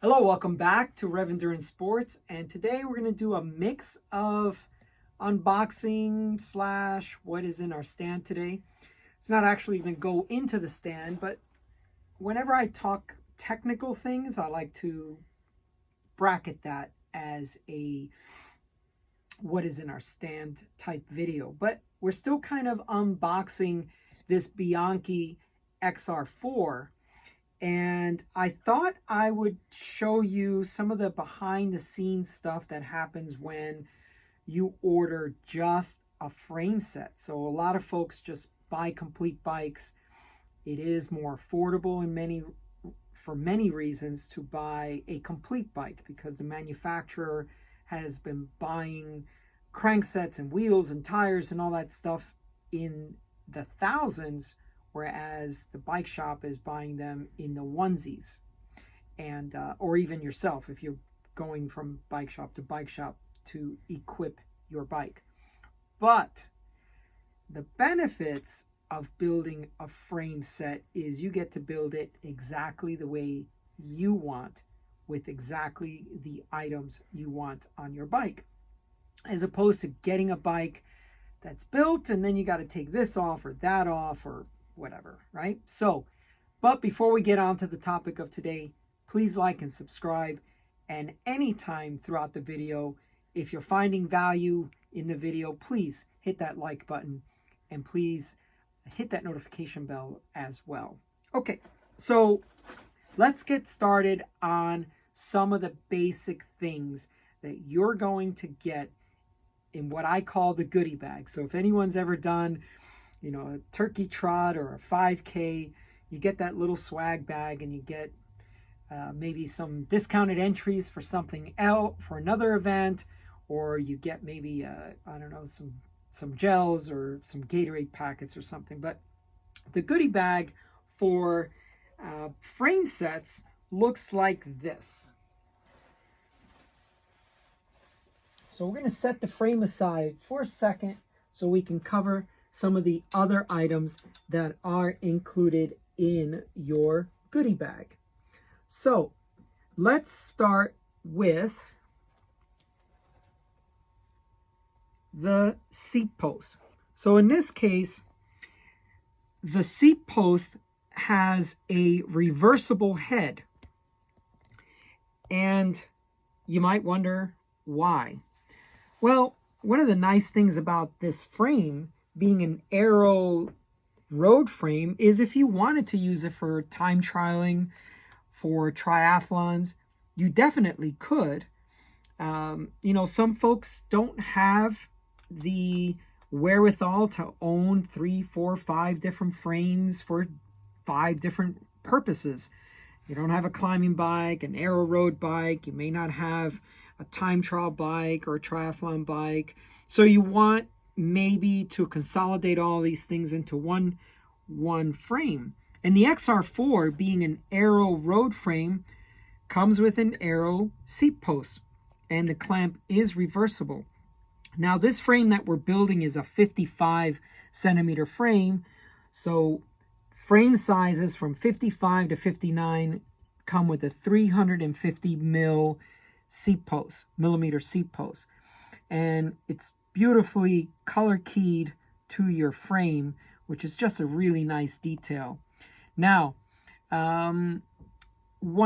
Hello, welcome back to Rev Endurance Sports, and today we're going to do a mix of unboxing slash what is in our stand today. It's not actually going to go into the stand, but whenever I talk technical things, I like to bracket that as a what is in our stand type video. But we're still kind of unboxing this Bianchi XR4. And I thought I would show you some of the behind the scenes stuff that happens when you order just a frame set. So a lot of folks just buy complete bikes. It is more affordable for many reasons to buy a complete bike because the manufacturer has been buying cranksets and wheels and tires and all that stuff in the thousands, whereas the bike shop is buying them in the onesies, and or even yourself if you're going from bike shop to equip your bike. But the benefits of building a frame set is you get to build it exactly the way you want, with exactly the items you want on your bike, as opposed to getting a bike that's built and then you got to take this off or that off or whatever, right? So, but before we get on to the topic of today, please like and subscribe. And anytime throughout the video, if you're finding value in the video, please hit that like button and please hit that notification bell as well. Okay, so let's get started on some of the basic things that you're going to get in what I call the goodie bag. So if anyone's ever done a turkey trot or a 5K, you get that little swag bag and you get maybe some discounted entries for something else, for another event, or you get maybe, I don't know, some gels or some Gatorade packets or something. But the goodie bag for frame sets looks like this. So we're going to set the frame aside for a second so we can cover some of the other items that are included in your goodie bag. So let's start with the seat post. So in this case, the seat post has a reversible head. And you might wonder why. Well, one of the nice things about this frame being an aero road frame is if you wanted to use it for time trialing, for triathlons, you definitely could. Some folks don't have the wherewithal to own 3, 4, 5 different frames for 5 different purposes. You don't have a climbing bike, an aero road bike, you may not have a time trial bike or a triathlon bike. So you want maybe to consolidate all these things into one frame. And the XR4, being an aero road frame, comes with an aero seat post, and the clamp is reversible. Now this frame that we're building is a 55 centimeter frame, so frame sizes from 55 to 59 come with a 350 millimeter seat post, and it's beautifully color keyed to your frame, which is just a really nice detail. Now, one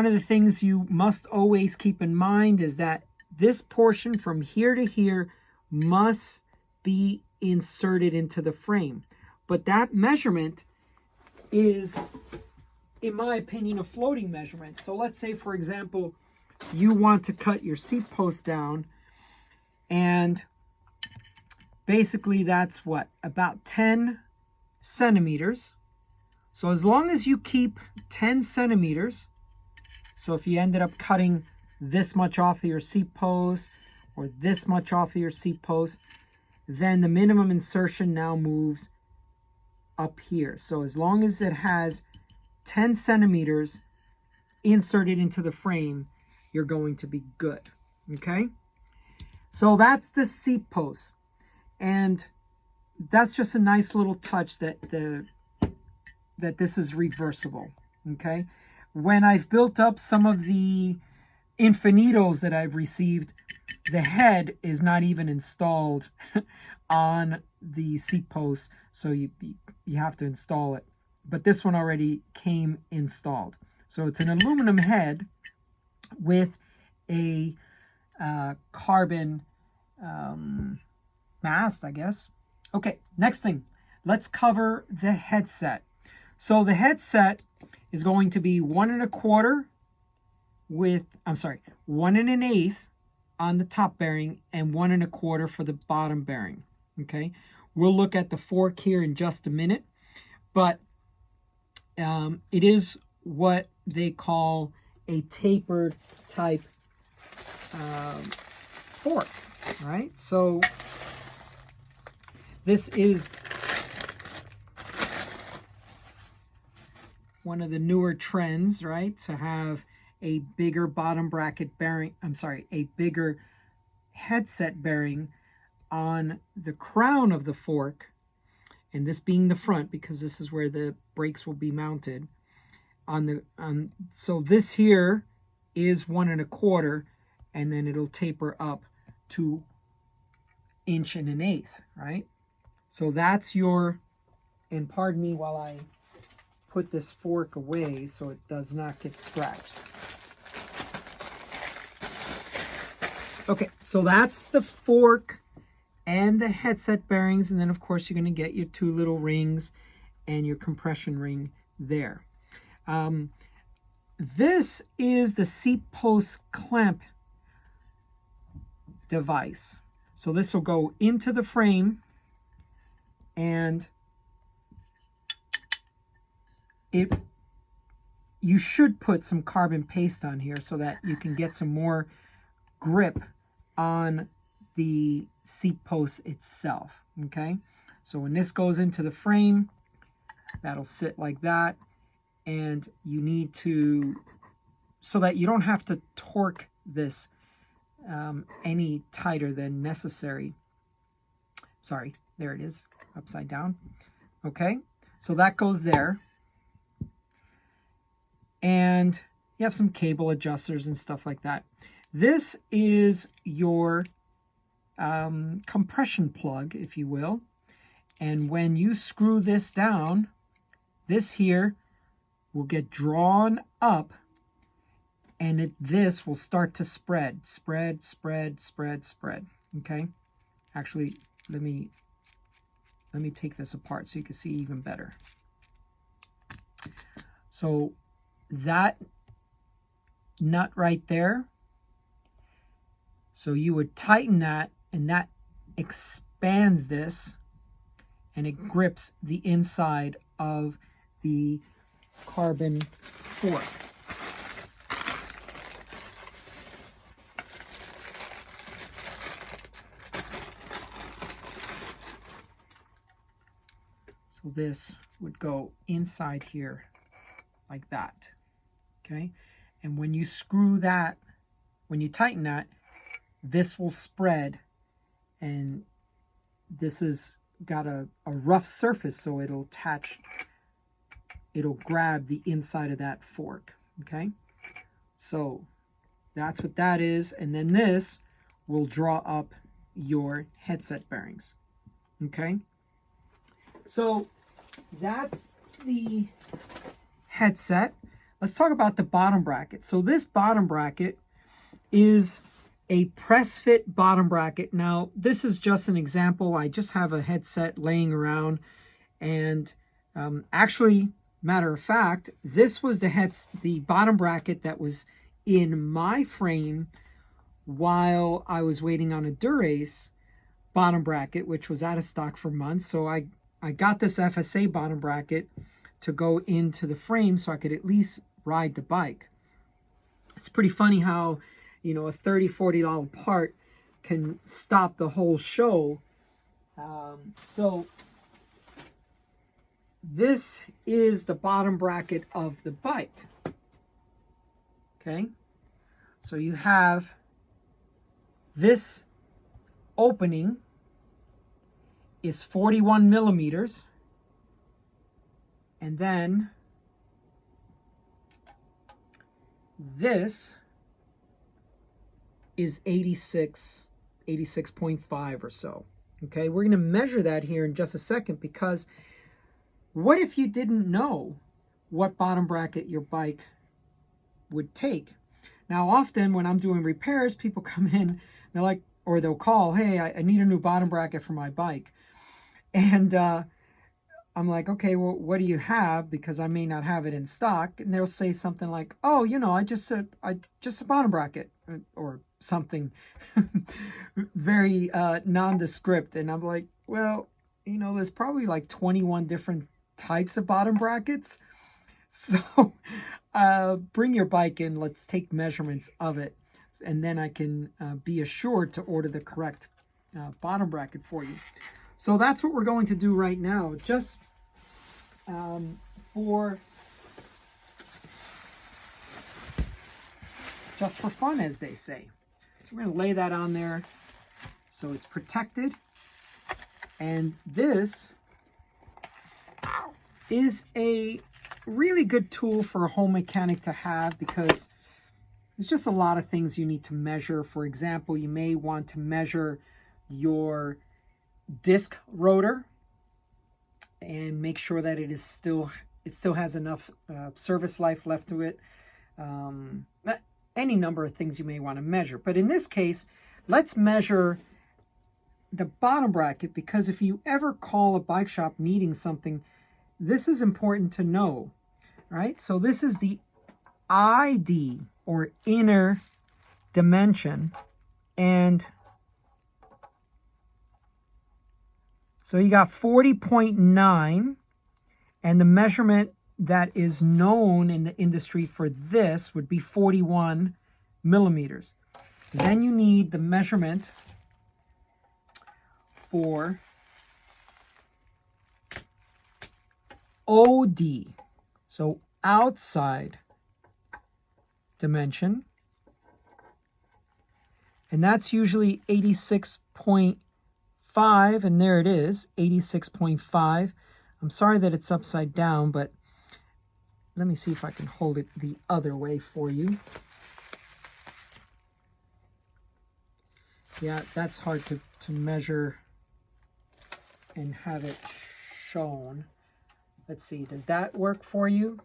of the things you must always keep in mind is that this portion from here to here must be inserted into the frame. But that measurement is, in my opinion, a floating measurement. So let's say, for example, you want to cut your seat post down, and basically that's what, about 10 centimeters. So as long as you keep 10 centimeters, so if you ended up cutting this much off of your seat post or this much off of your seat post, then the minimum insertion now moves up here. So as long as it has 10 centimeters inserted into the frame, you're going to be good. Okay? So that's the seat post. And that's just a nice little touch that this is reversible. Okay? When I've built up some of the infinitos that I've received, the head is not even installed on the seat post, so you have to install it. But this one already came installed. So it's an aluminum head with a carbon mast, I guess. Okay, next thing, let's cover the headset. So the headset is going to be 1 1/4 with, 1 1/8 on the top bearing and 1 1/4 for the bottom bearing. Okay, we'll look at the fork here in just a minute, but it is what they call a tapered type fork. All right, so this is one of the newer trends, right, to have a bigger bottom bracket bearing, a bigger headset bearing on the crown of the fork, and this being the front because this is where the brakes will be mounted so this here is 1 1/4, and then it'll taper up to 1 1/8, right? So that's your, and pardon me while I put this fork away so it does not get scratched. Okay, so that's the fork and the headset bearings, and then of course you're going to get your 2 little rings and your compression ring there. This is the seat post clamp device. So this will go into the frame, and you should put some carbon paste on here so that you can get some more grip on the seat post itself. Okay, so when this goes into the frame, that'll sit like that, and you need to, so that you don't have to torque this any tighter than necessary. Sorry, there it is, upside down. Okay, so that goes there, and you have some cable adjusters and stuff like that. This is your compression plug, if you will, and when you screw this down, this here will get drawn up, and this will start to spread. Okay, actually, let me take this apart so you can see even better. So that nut right there, so you would tighten that, and that expands this, and it grips the inside of the carbon fork. So this would go inside here like that. Okay, and when you screw that, when you tighten that, this will spread, and this has got a rough surface, so it'll grab the inside of that fork. Okay, so that's what that is, and then this will draw up your headset bearings. Okay, so that's the headset. Let's talk about the bottom bracket. So this bottom bracket is a press fit bottom bracket. Now, this is just an example. I just have a headset laying around, and actually, matter of fact, this was the bottom bracket that was in my frame while I was waiting on a Dura-Ace bottom bracket, which was out of stock for months. So I got this FSA bottom bracket to go into the frame so I could at least ride the bike. It's pretty funny how, you know, a $30, $40 part can stop the whole show. So this is the bottom bracket of the bike. Okay, so you have this opening is 41 millimeters, and then this is 86.5 or so. Okay, we're going to measure that here in just a second, because what if you didn't know what bottom bracket your bike would take? Now, often when I'm doing repairs, people come in, they're like, or they'll call, hey, I need a new bottom bracket for my bike. And I'm like, okay, well, what do you have? Because I may not have it in stock. And they'll say something like, oh, you know, I just a bottom bracket, or something very nondescript. And I'm like, well, you know, there's probably like 21 different types of bottom brackets. So bring your bike in, let's take measurements of it, and then I can be assured to order the correct bottom bracket for you. So that's what we're going to do right now, just for fun, as they say. So we're going to lay that on there so it's protected. And this is a really good tool for a home mechanic to have, because there's just a lot of things you need to measure. For example, you may want to measure your disc rotor and make sure that it still has enough service life left to it. Any number of things you may want to measure. But in this case, let's measure the bottom bracket, because if you ever call a bike shop needing something, this is important to know, right? So this is the ID, or inner dimension. And so you got 40.9, and the measurement that is known in the industry for this would be 41 millimeters. Then you need the measurement for OD, so outside dimension, and that's usually 86.5, and there it is, 86.5. I'm sorry that it's upside down, but let me see if I can hold it the other way for you. Yeah, that's hard to measure and have it shown. Let's see, does that work for you?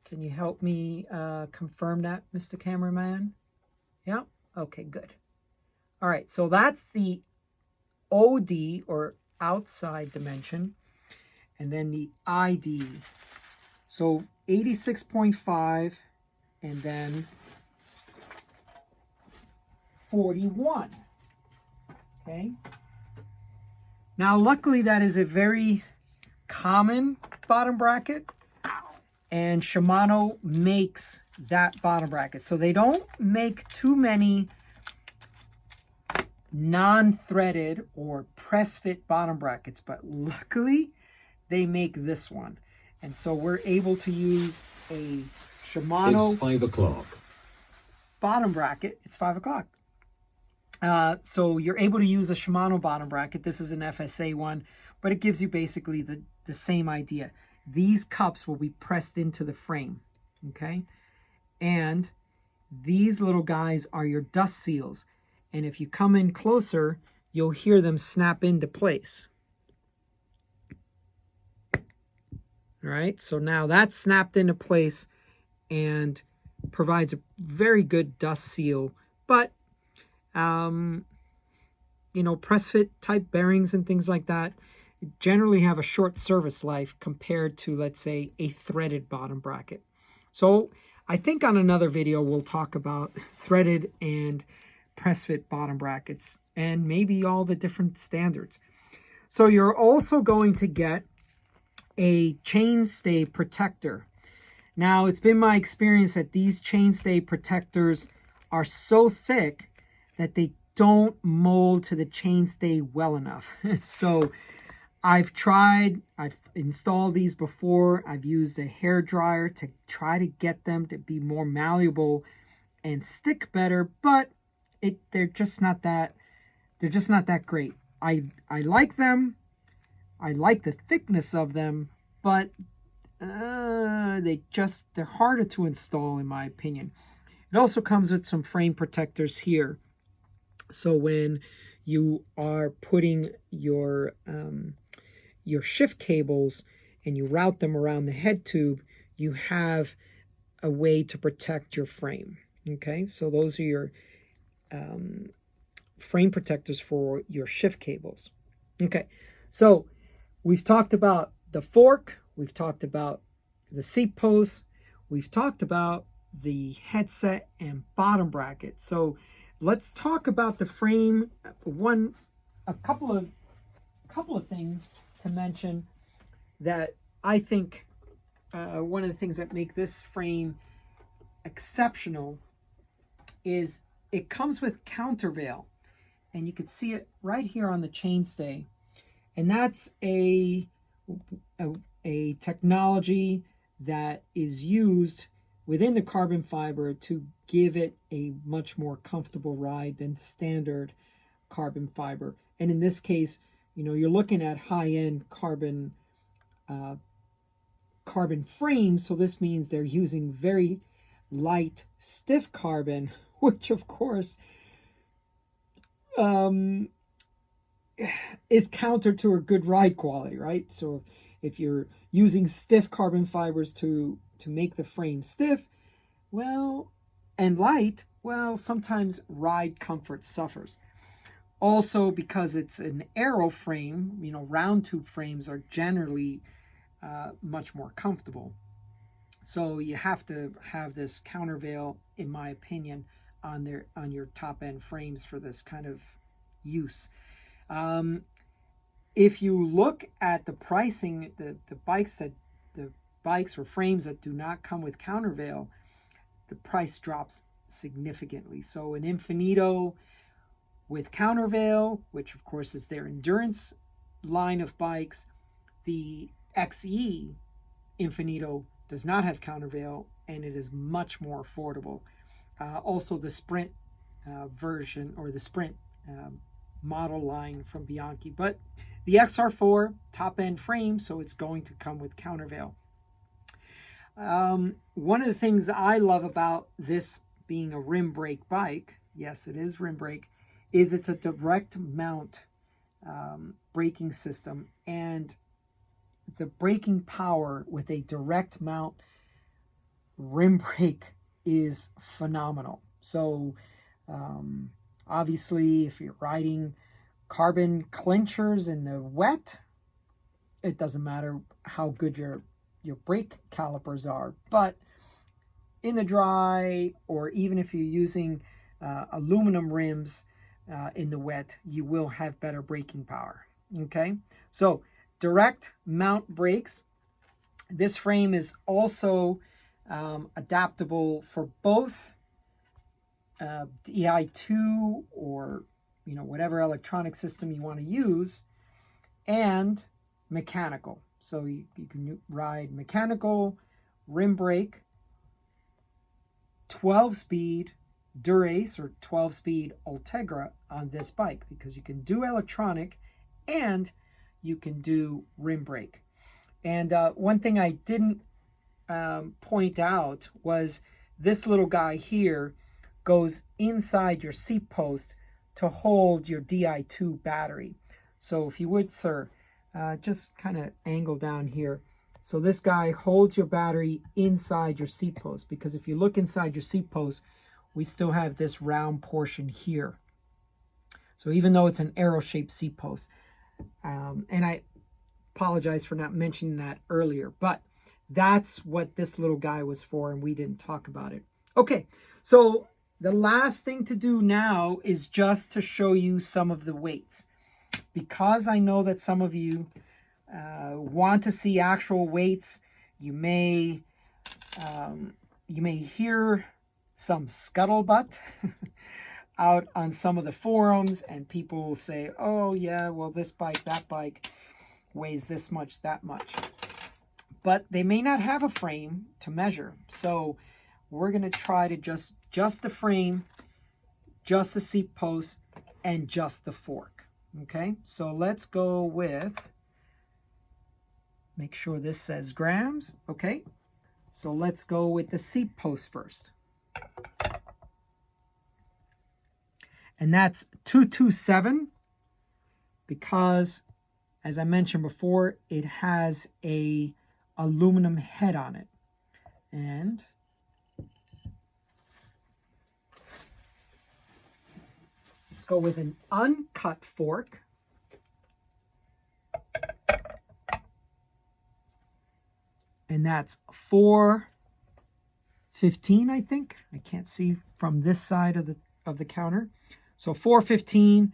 Can you help me confirm that, Mr. Cameraman? Yeah? Okay, good. All right, so that's the OD, or outside dimension, and then the ID. So 86.5, and then 41. Okay? Now, luckily, that is a very common bottom bracket, and Shimano makes that bottom bracket. So they don't make too many non-threaded or press fit bottom brackets, but luckily they make this one. And so we're able to use a Shimano. It's 5 o'clock. Bottom bracket. It's 5 o'clock. So you're able to use a Shimano bottom bracket. This is an FSA one, but it gives you basically the same idea. These cups will be pressed into the frame, okay? And these little guys are your dust seals. And if you come in closer, you'll hear them snap into place. All right, so now that's snapped into place and provides a very good dust seal. But, you know, press fit type bearings and things like that generally have a short service life compared to, let's say, a threaded bottom bracket. So I think on another video we'll talk about threaded and press fit bottom brackets and maybe all the different standards. So you're also going to get a chainstay protector. Now, it's been my experience that these chainstay protectors are so thick that they don't mold to the chainstay well enough. So I've installed these before. I've used a hair dryer to try to get them to be more malleable and stick better, but they're just not that great. I like them. I like the thickness of them, but they're harder to install in my opinion. It also comes with some frame protectors here So when you are putting your shift cables and you route them around the head tube, you have a way to protect your frame. Okay, so those are your frame protectors for your shift cables. Okay, so we've talked about the fork, we've talked about the seat post, we've talked about the headset and bottom bracket. So let's talk about the frame. A couple of things to mention that I think one of the things that make this frame exceptional is it comes with countervail, and you can see it right here on the chainstay, and that's a technology that is used within the carbon fiber to give it a much more comfortable ride than standard carbon fiber. And in this case, you're looking at high-end carbon frames, so this means they're using very light, stiff carbon, which of course is counter to a good ride quality, right? So if you're using stiff carbon fibers to make the frame stiff, well, and light, well, sometimes ride comfort suffers. Also, because it's an aero frame, round tube frames are generally much more comfortable. So you have to have this countervail, in my opinion, on your top end frames for this kind of use. If you look at the pricing, the bikes or frames that do not come with countervail, the price drops significantly. So an Infinito with countervail, which of course is their endurance line of bikes, the XE Infinito does not have countervail, and it is much more affordable. Also, the Sprint version, or the Sprint model line from Bianchi, but the XR4 top end frame, so it's going to come with countervail. One of the things I love about this being a rim brake bike, yes, it is rim brake, is it's a direct mount braking system, and the braking power with a direct mount rim brake is phenomenal. So obviously, if you're riding carbon clinchers in the wet, it doesn't matter how good your brake calipers are. But in the dry, or even if you're using aluminum rims in the wet, you will have better braking power. Okay, so direct mount brakes. This frame is also adaptable for both DI2 or whatever electronic system you want to use, and mechanical. So you can ride mechanical, rim brake, 12-speed Dura-Ace or 12-speed Ultegra on this bike, because you can do electronic and you can do rim brake. And one thing I didn't point out was this little guy here goes inside your seat post to hold your Di2 battery. So if you would, sir, just kind of angle down here. So this guy holds your battery inside your seat post, because if you look inside your seat post, we still have this round portion here. So even though it's an arrow-shaped seat post, and I apologize for not mentioning that earlier, but that's what this little guy was for, and we didn't talk about it. Okay, so the last thing to do now is just to show you some of the weights, because I know that some of you want to see actual weights. You may hear some scuttlebutt out on some of the forums, and people will say, oh yeah, well, this bike, that bike weighs this much, that much. But they may not have a frame to measure. So we're going to try to just the frame, just the seat post, and just the fork. Okay, so let's go with, make sure this says grams. Okay, so let's go with the seat post first. And that's 227 because, as I mentioned before, it has a aluminum head on it. And let's go with an uncut fork. And that's 415, I think. I can't see from this side of the counter. So 415,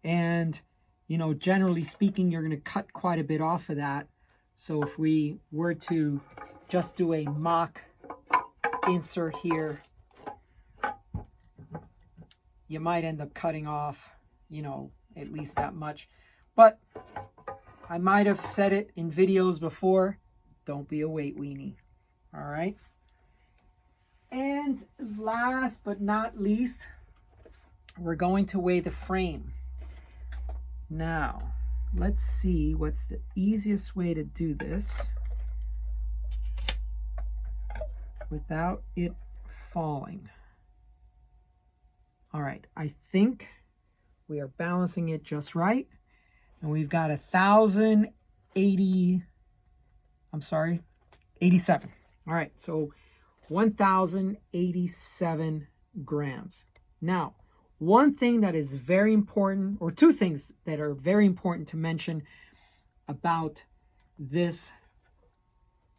and you know, generally speaking, you're going to cut quite a bit off of that. So if we were to just do a mock insert here, you might end up cutting off, you know, at least that much. But I might have said it in videos before, don't be a weight weenie. All right. And last but not least, we're going to weigh the frame. Now, let's see what's the easiest way to do this without it falling. All right, I think we are balancing it just right. And we've got 87. All right, so 1,087 grams. Now, one thing that is very important, or two things that are very important to mention about this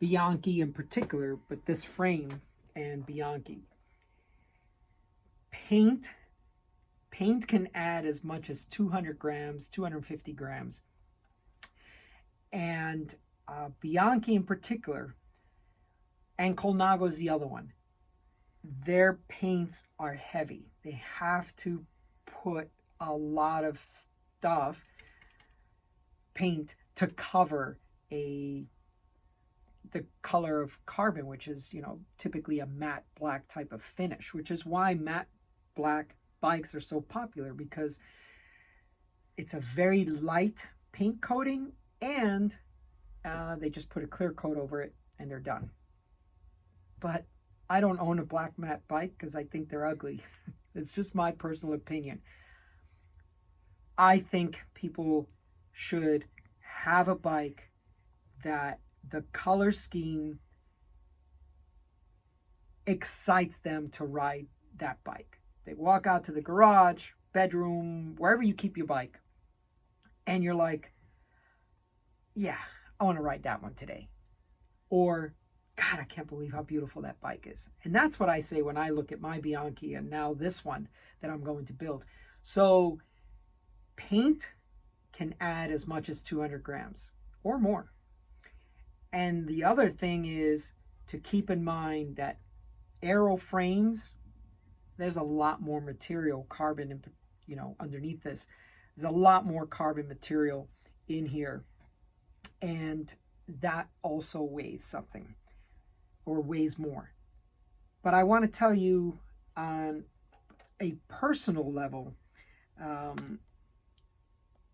Bianchi in particular, but this frame and Bianchi. Paint can add as much as 200 grams, 250 grams. And Bianchi in particular, and Colnago is the other one, their paints are heavy. They have to put a lot of paint to cover the color of carbon, which is, you know, typically a matte black type of finish, which is why matte black bikes are so popular, because it's a very light paint coating, and they just put a clear coat over it and they're done. But I don't own a black matte bike because I think they're ugly. It's just my personal opinion. I think people should have a bike that the color scheme excites them to ride that bike. They walk out to the garage, bedroom, wherever you keep your bike, and you're like, yeah, I want to ride that one today. Or, God, I can't believe how beautiful that bike is. And that's what I say when I look at my Bianchi and now this one that I'm going to build. So paint can add as much as 200 grams or more. And the other thing is to keep in mind that aero frames, there's a lot more material, carbon, you know, underneath this. There's a lot more carbon material in here. And that also weighs something, or weighs more. But I want to tell you on a personal level,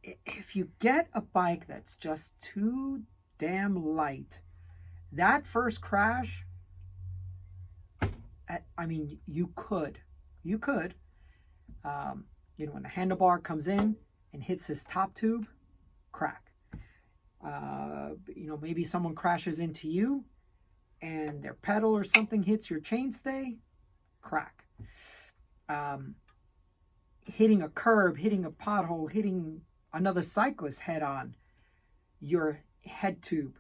if you get a bike that's just too damn light, that first crash, I mean, you could, you know, when a handlebar comes in and hits his top tube, crack. You know, maybe someone crashes into you and their pedal or something hits your chainstay, crack. Hitting a curb, hitting a pothole, hitting another cyclist head on, your head tube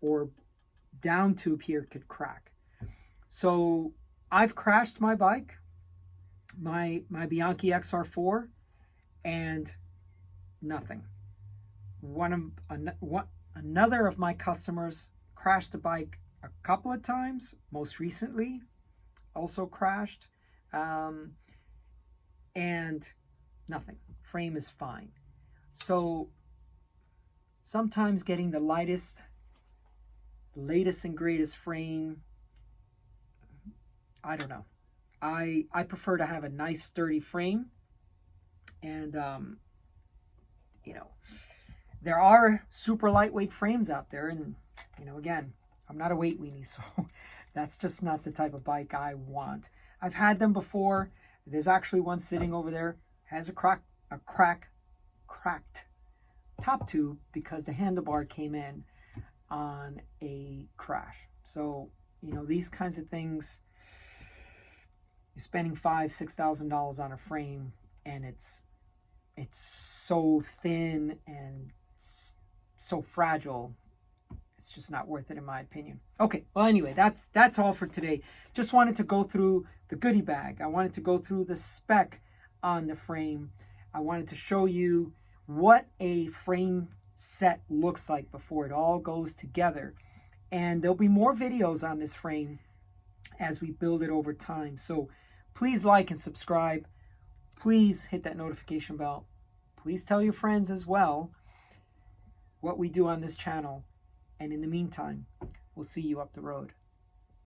or down tube here could crack. So I've crashed my bike, my Bianchi XR4, and nothing. Another of my customers crashed the bike a couple of times, most recently also crashed, and nothing. Frame is fine. So sometimes getting the latest and greatest frame, I don't know. I prefer to have a nice sturdy frame, and you know, there are super lightweight frames out there, and you know, again, I'm not a weight weenie, so that's just not the type of bike I want. I've had them before. There's actually one sitting over there. has a cracked top tube because the handlebar came in on a crash. So, you know, these kinds of things, you're spending $5,000-$6,000 on a frame, and it's so thin and so fragile. It's just not worth it, in my opinion. Okay, well, anyway, that's all for today. Just wanted to go through the goodie bag. I wanted to go through the spec on the frame. I wanted to show you what a frame set looks like before it all goes together. And there'll be more videos on this frame as we build it over time. So please like and subscribe. Please hit that notification bell. Please tell your friends as well what we do on this channel. And in the meantime, we'll see you up the road.